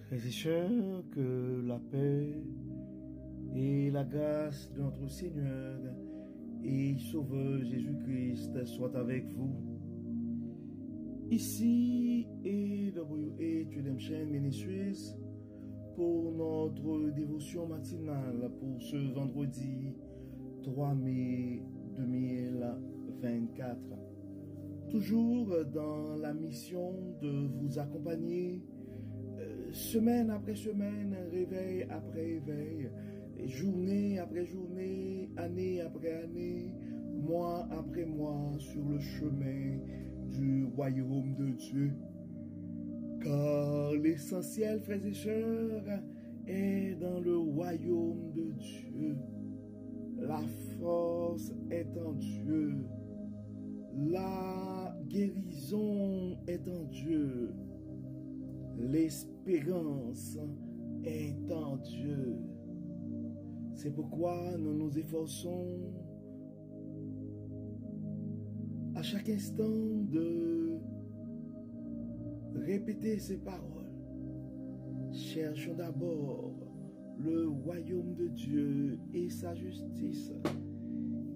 Frères et sœurs, que la paix et la grâce de notre Seigneur et Sauveur Jésus-Christ soient avec vous. Ici est WH Ministries pour notre dévotion matinale pour ce vendredi 3 mai 2024. Toujours dans la mission de vous accompagner semaine après semaine, réveil après réveil, journée après journée, année après année, mois après mois sur le chemin du royaume de Dieu. Car l'essentiel, frères et sœurs, est dans le royaume de Dieu. La force est en Dieu. La guérison est en Dieu. L'espérance est en Dieu. C'est pourquoi nous nous efforçons à chaque instant de répéter ces paroles. Cherchons d'abord le royaume de Dieu et sa justice,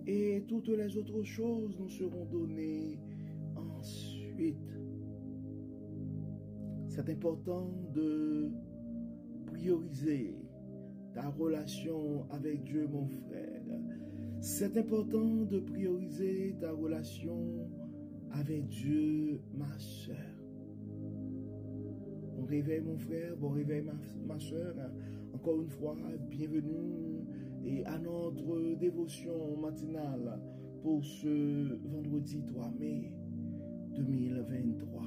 et toutes les autres choses nous seront données ensuite. C'est important de prioriser ta relation avec Dieu, mon frère. C'est important de prioriser ta relation avec Dieu, ma soeur. Bon réveil, mon frère, bon réveil, ma soeur. Encore une fois, bienvenue et à notre dévotion matinale pour ce vendredi 3 mai 2023.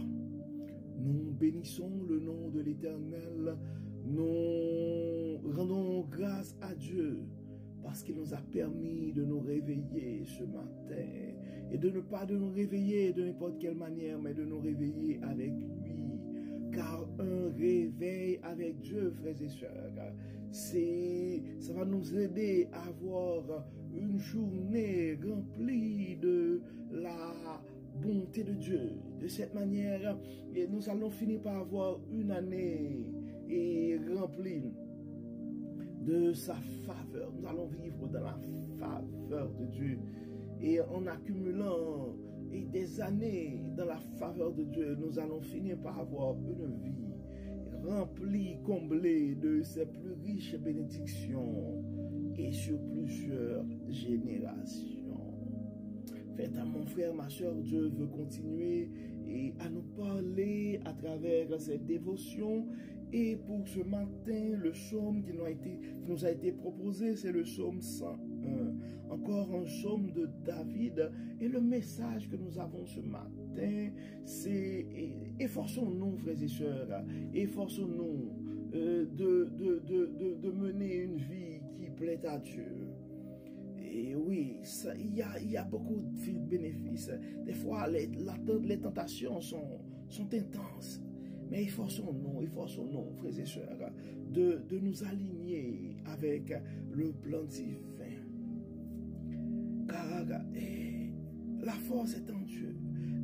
Nous bénissons le nom de l'Éternel. Nous rendons grâce à Dieu parce qu'il nous a permis de nous réveiller ce matin et de ne pas de nous réveiller de n'importe quelle manière, mais de nous réveiller avec lui. Car un réveil avec Dieu, frères et sœurs, ça va nous aider à avoir une journée remplie de la bonté de Dieu. De cette manière, nous allons finir par avoir une année remplie de sa faveur. Nous allons vivre dans la faveur de Dieu. Et en accumulant des années dans la faveur de Dieu, nous allons finir par avoir une vie remplie, comblée de ses plus riches bénédictions et sur plusieurs générations. Faites à mon frère, ma soeur, Dieu veut continuer à nous parler à travers cette dévotion. Et pour ce matin, le psaume qui nous a été proposé, c'est le psaume 101. Encore un psaume de David. Et le message que nous avons ce matin, c'est efforçons-nous, frères et sœurs, efforçons-nous de mener une vie qui plaît à Dieu. Et oui, il y a beaucoup de bénéfices. Des fois, les tentations sont intenses. Mais efforçons-nous, frères et sœurs, de nous aligner avec le plan divin. Car la force est en Dieu.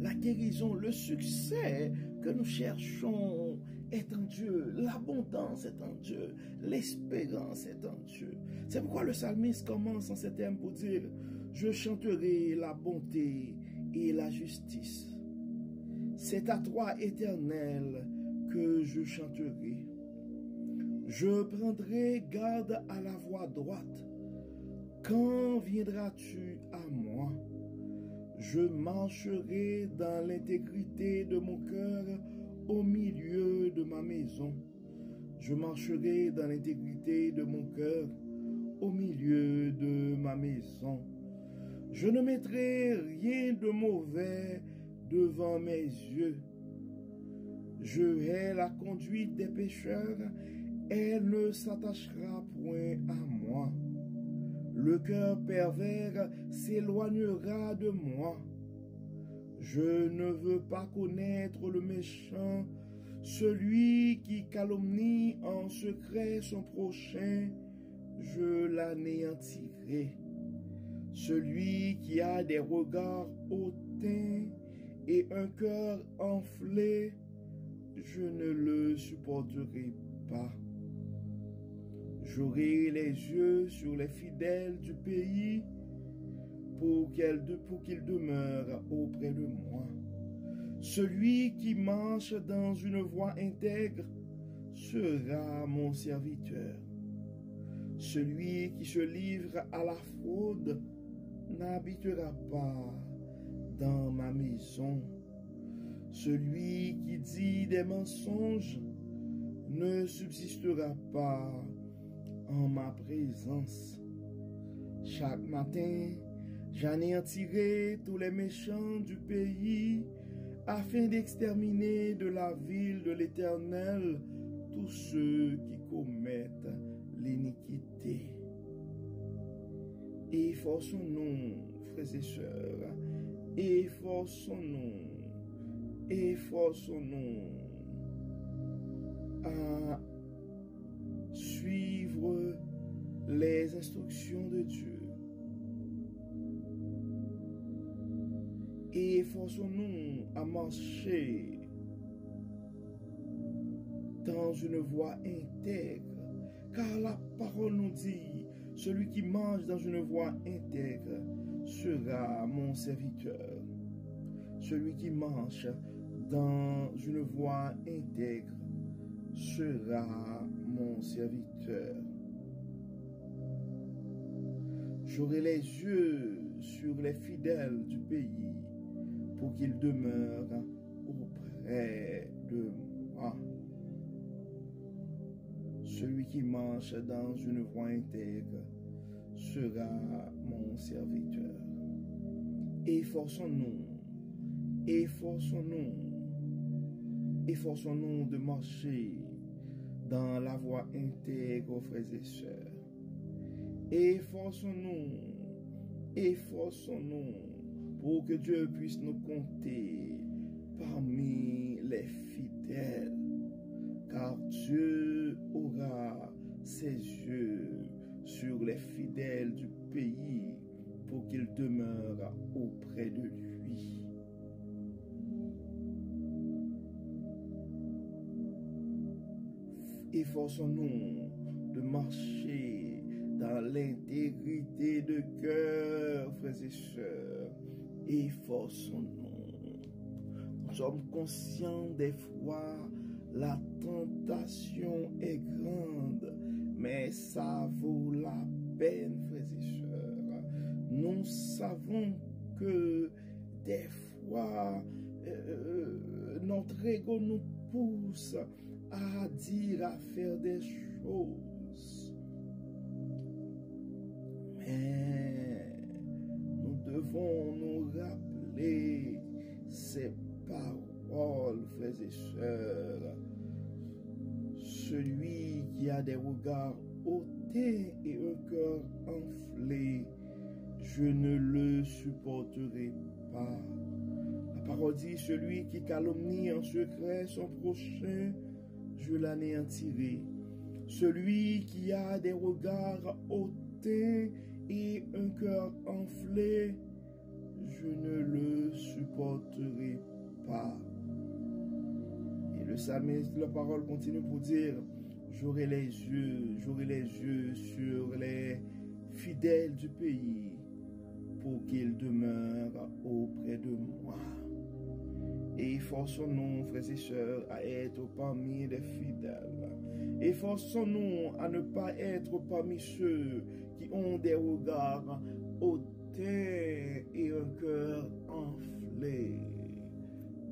La guérison, le succès que nous cherchons est en Dieu. L'abondance est en Dieu. L'espérance est en Dieu. C'est pourquoi le psalmiste commence en ces termes pour dire « Je chanterai la bonté et la justice. C'est à toi, Éternel, que je chanterai. Je prendrai garde à la voie droite. Quand viendras-tu à moi? Je marcherai dans l'intégrité de mon cœur au milieu de ma maison. Je marcherai dans l'intégrité de mon cœur au milieu de ma maison. Je ne mettrai rien de mauvais devant mes yeux. Je hais la conduite des pécheurs, elle ne s'attachera point à moi. Le cœur pervers s'éloignera de moi. Je ne veux pas connaître le méchant, celui qui calomnie en secret son prochain, je l'anéantirai. Celui qui a des regards hautains et un cœur enflé, je ne le supporterai pas. J'aurai les yeux sur les fidèles du pays pour qu'ils demeurent auprès de moi. Celui qui marche dans une voie intègre sera mon serviteur. Celui qui se livre à la fraude n'habitera pas dans ma maison. Celui qui dit des mensonges ne subsistera pas en ma présence. Chaque matin, j'anéantirai tous les méchants du pays afin d'exterminer de la ville de l'Éternel tous ceux qui commettent l'iniquité. Efforçons-nous, frères et sœurs, efforçons-nous à suivre les instructions de Dieu. Efforçons-nous à marcher dans une voie intègre, car la parole nous dit, celui qui marche dans une voie intègre sera mon serviteur. Celui qui marche dans une voie intègre sera mon serviteur. J'aurai les yeux sur les fidèles du pays pour qu'ils demeurent auprès de moi. Celui qui marche dans une voie intègre sera mon serviteur. Efforçons-nous de marcher dans la voie intègre, frères et sœurs. Efforçons-nous pour que Dieu puisse nous compter parmi les fidèles, car Dieu aura ses yeux sur les fidèles du pays pour qu'ils demeurent auprès de lui. Efforçons-nous de marcher dans l'intégrité de cœur, frères et sœurs. Efforçons-nous. Nous sommes conscients des fois, la tentation est grande, mais ça vaut la peine, frères et sœurs. Nous savons que des fois, notre ego nous pousse à dire, à faire des choses. Mais nous devons nous rappeler ces paroles, frères et sœurs. Celui qui a des regards hautés et un cœur enflé, je ne le supporterai pas. La parole dit, celui qui calomnie en secret son prochain, je l'anéantirai. Celui qui a des regards hautains et un cœur enflé, je ne le supporterai pas. Et le psalmiste, la parole continue pour dire, j'aurai les yeux sur les fidèles du pays pour qu'ils demeurent auprès de moi. Et efforçons-nous, frères et sœurs, à être parmi les fidèles. Efforçons-nous à ne pas être parmi ceux qui ont des regards hautains et un cœur enflé.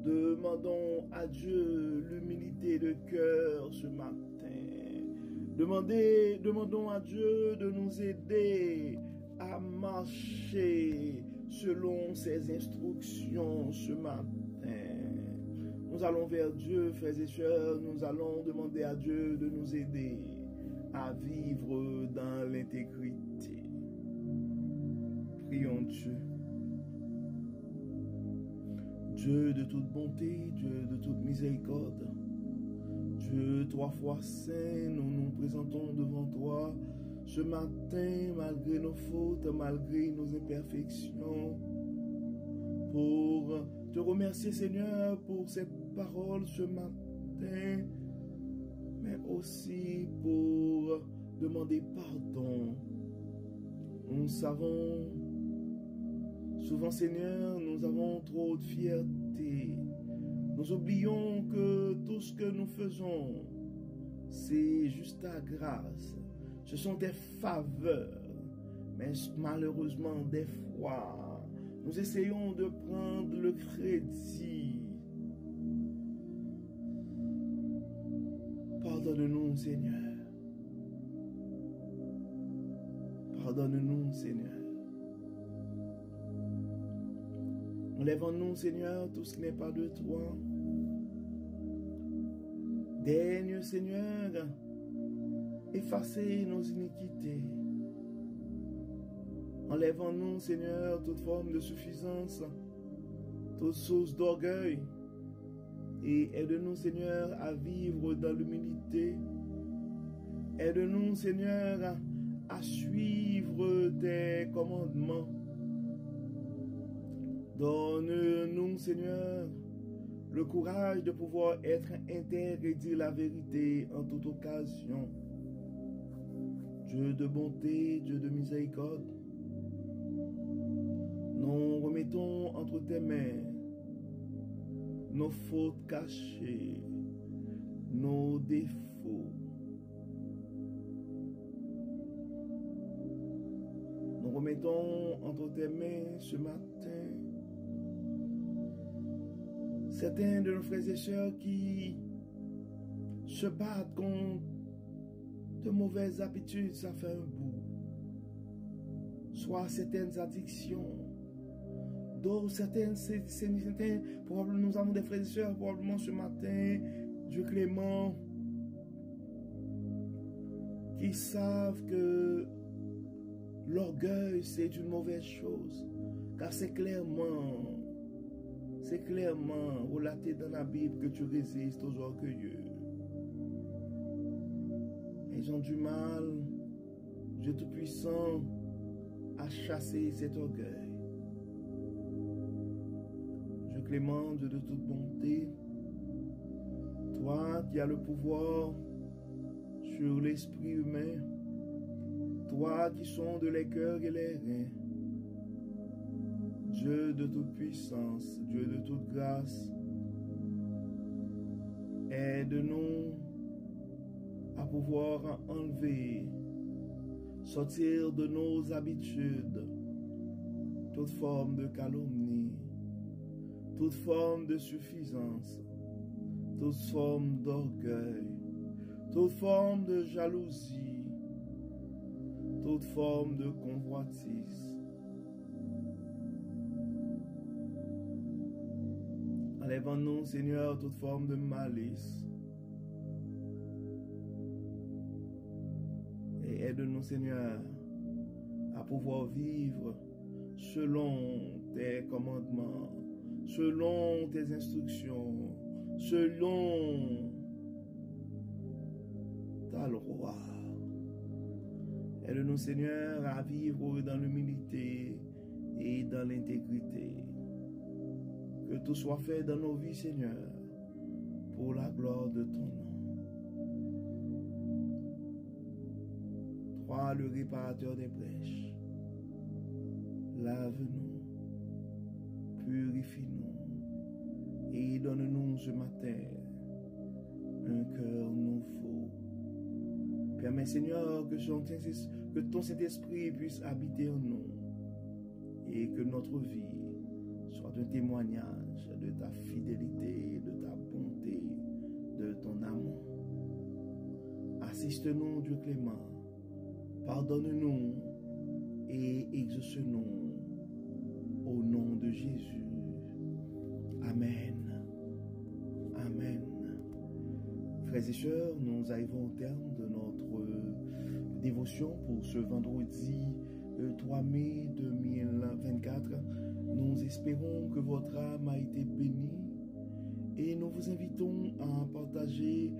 Demandons à Dieu l'humilité de cœur ce matin. Demandons à Dieu de nous aider à marcher selon ses instructions ce matin. Nous allons vers Dieu, frères et sœurs, nous allons demander à Dieu de nous aider à vivre dans l'intégrité. Prions Dieu. Dieu de toute bonté, Dieu de toute miséricorde, Dieu trois fois saint, nous nous présentons devant toi ce matin, malgré nos fautes, malgré nos imperfections, pour te remercier, Seigneur, pour cette parole ce matin, mais aussi pour demander pardon. Nous savons, souvent Seigneur, nous avons trop de fierté. Nous oublions que tout ce que nous faisons, c'est juste ta grâce. Ce sont des faveurs. Mais malheureusement, des fois, nous essayons de prendre le crédit. Pardonne-nous, Seigneur. Pardonne-nous, Seigneur. Enlève-nous, Seigneur, tout ce qui n'est pas de toi. Daigne, Seigneur, effacer nos iniquités. Enlève-nous, Seigneur, toute forme de suffisance, toute source d'orgueil. Et aide-nous, Seigneur, à vivre dans l'humilité. Aide-nous, Seigneur, à suivre tes commandements. Donne-nous, Seigneur, le courage de pouvoir être intègre et dire la vérité en toute occasion. Dieu de bonté, Dieu de miséricorde, nous remettons entre tes mains nos fautes cachées, nos défauts. Nous remettons entre tes mains ce matin certains de nos frères et sœurs qui se battent contre de mauvaises habitudes, ça fait un bout. Soit certaines addictions, d'autres, certains, probablement nous avons des frères et sœurs, probablement ce matin, Dieu clément, qui savent que l'orgueil c'est une mauvaise chose, car c'est clairement relaté dans la Bible que tu résistes aux orgueilleux. Ils ont du mal, Dieu Tout-Puissant, à chasser cet orgueil. Dieu clément, Dieu de toute bonté, toi qui as le pouvoir sur l'esprit humain, toi qui sondes les cœurs et les reins, Dieu de toute puissance, Dieu de toute grâce, aide-nous à pouvoir enlever, sortir de nos habitudes toute forme de calomnie, toute forme de suffisance, toute forme d'orgueil, toute forme de jalousie, toute forme de convoitise. Enlève-nous, Seigneur, toute forme de malice. Et aide-nous, Seigneur, à pouvoir vivre selon tes commandements, selon tes instructions, selon ta loi. Aide-nous, Seigneur, à vivre dans l'humilité et dans l'intégrité. Que tout soit fait dans nos vies, Seigneur, pour la gloire de ton nom. Toi, le réparateur des brèches, lave-nous, purifie-nous et donne-nous ce matin un cœur nouveau. Permets, Seigneur, que ton Saint-Esprit puisse habiter en nous et que notre vie soit un témoignage de ta fidélité, de ta bonté, de ton amour. Assiste-nous, Dieu clément, pardonne-nous et exauce-nous au nom de Jésus. Amen. Amen. Frères et sœurs, nous arrivons au terme de notre dévotion pour ce vendredi 3 mai 2024. Nous espérons que votre âme a été bénie et nous vous invitons à partager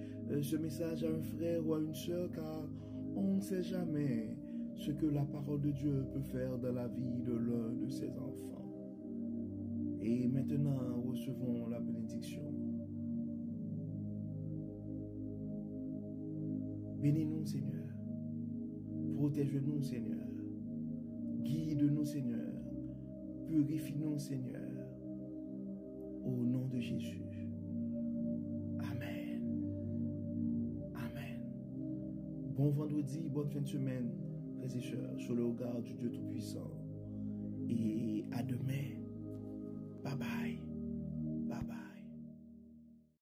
ce message à un frère ou à une sœur, car on ne sait jamais ce que la parole de Dieu peut faire dans la vie de l'un de ses enfants. Et maintenant, recevons la bénédiction. Bénis-nous, Seigneur. Protège-nous, Seigneur. Guide-nous, Seigneur. Purifie-nous, Seigneur. Au nom de Jésus. Amen. Amen. Bon vendredi, bonne fin de semaine, frères et sœurs, sur le regard du Dieu Tout-Puissant. Et à demain. Bye bye. Bye bye.